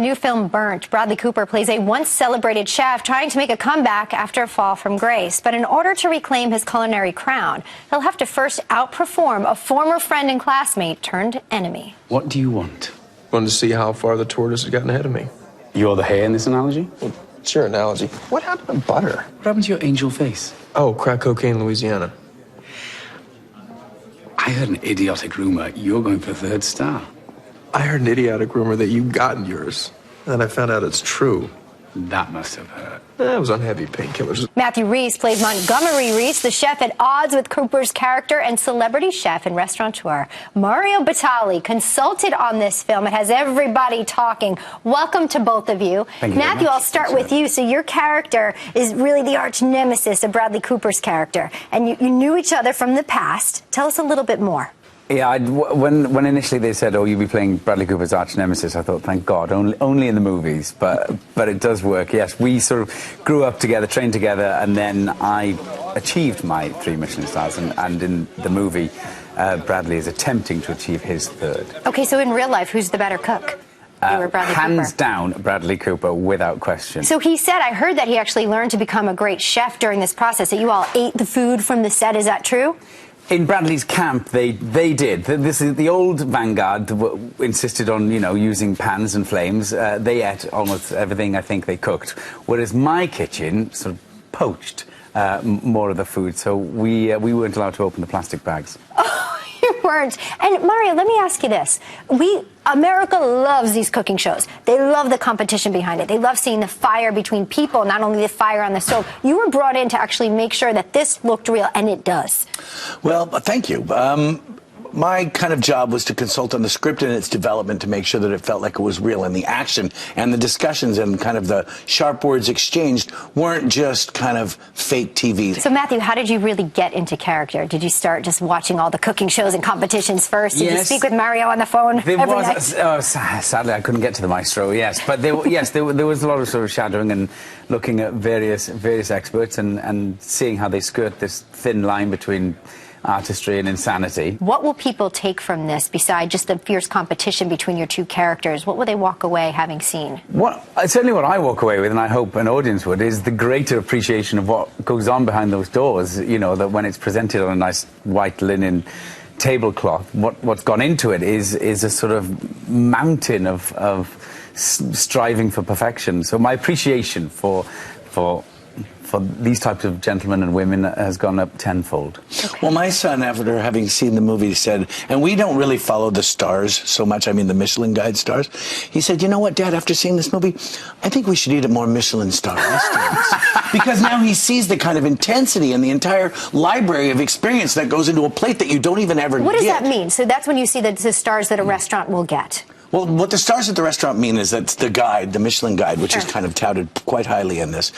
New film Burnt. Bradley Cooper plays a once celebrated chef trying to make a comeback after a fall from grace. But in order to reclaim his culinary crown, he'll have to first outperform a former friend and classmate turned enemy. What do you want? Wanted to see how far the tortoise had gotten ahead of me. You're the hare in this analogy? Well, it's your analogy. What happened to butter? What happened to your angel face? Oh, crack cocaine, Louisiana. I heard an idiotic rumor you're going for third star. I heard an idiotic rumor that you gotten yours. And then I found out it's true. That must have hurt. I was on heavy painkillers. Matthew Rhys plays Montgomery Reese, the chef at odds with Cooper's character and celebrity chef and restaurateur. Mario Batali consulted on this film. It has everybody talking. Welcome to both of you. Thank you. Matthew, I'll start with you. So your character is really the arch nemesis of Bradley Cooper's character. And you knew each other from the past. Tell us a little bit more. Yeah, when initially they said, "Oh, you'll be playing Bradley Cooper's arch nemesis," I thought, "Thank God, only in the movies." But it does work. Yes, we sort of grew up together, trained together, and then I achieved my 3 Michelin stars. And in the movie, Bradley is attempting to achieve his third. Okay, so in real life, who's the better cook? You or Bradley hands Cooper? down, Bradley Cooper, without question. So he said, I heard that he actually learned to become a great chef during this process. That you all ate the food from the set. Is that true? In Bradley's camp, they did. This is the old vanguard that insisted on, using pans and flames. They ate almost everything I think they cooked, whereas my kitchen sort of poached more of the food. So we weren't allowed to open the plastic bags. Oh, you weren't. And Mario, let me ask you this: America loves these cooking shows. They love the competition behind it. They love seeing the fire between people, not only the fire on the stove. You were brought in to actually make sure that this looked real, and it does. Well, thank you. My kind of job was to consult on the script and its development to make sure that it felt like it was real, and the action and the discussions and kind of the sharp words exchanged weren't just kind of fake TV. So, Matthew, how did you really get into character? Did you start just watching all the cooking shows and competitions first? Did you speak with Mario on the phone every night? Sadly, I couldn't get to the maestro, yes. But there was a lot of sort of shadowing and looking at various experts and seeing how they skirt this thin line between artistry and insanity. What will people take from this besides just the fierce competition between your two characters? What will they walk away having seen? Certainly what I walk away with, and I hope an audience would, is the greater appreciation of what goes on behind those doors. That when it's presented on a nice white linen tablecloth, what's gone into it is a sort of mountain of striving for perfection. So my appreciation for these types of gentlemen and women has gone up tenfold. Okay. Well, my son, after having seen the movie, said, and we don't really follow the stars so much, I mean the Michelin Guide stars, he said, "You know what, Dad, after seeing this movie, I think we should eat at more Michelin star restaurants." Because now he sees the kind of intensity and the entire library of experience that goes into a plate that you don't even ever get. What does that mean? So that's when you see the stars that a restaurant will get. Well, what the stars at the restaurant mean is that the guide, the Michelin Guide, which is kind of touted quite highly in this,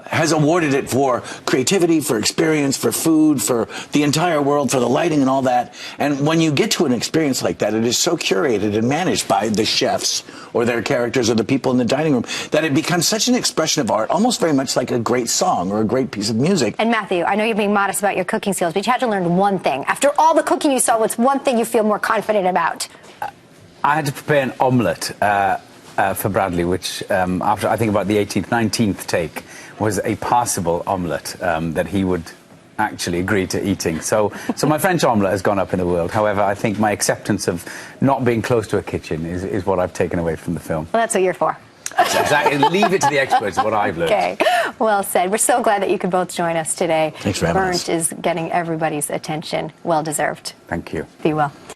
has awarded it for creativity, for experience, for food, for the entire world, for the lighting and all that. And when you get to an experience like that, it is so curated and managed by the chefs or their characters or the people in the dining room that it becomes such an expression of art, almost very much like a great song or a great piece of music. And Matthew, I know you're being modest about your cooking skills, but you had to learn one thing. After all the cooking you saw, what's one thing you feel more confident about? I had to prepare an omelette for Bradley, which, after I think about the 18th, 19th take, was a passable omelette that he would actually agree to eating. So my French omelette has gone up in the world. However, I think my acceptance of not being close to a kitchen is what I've taken away from the film. Well, that's what you're for. Exactly. Leave it to the experts, what I've learned. Okay, well said. We're so glad that you could both join us today. Thanks for having us. Burnt is getting everybody's attention. Well deserved. Thank you. Be well.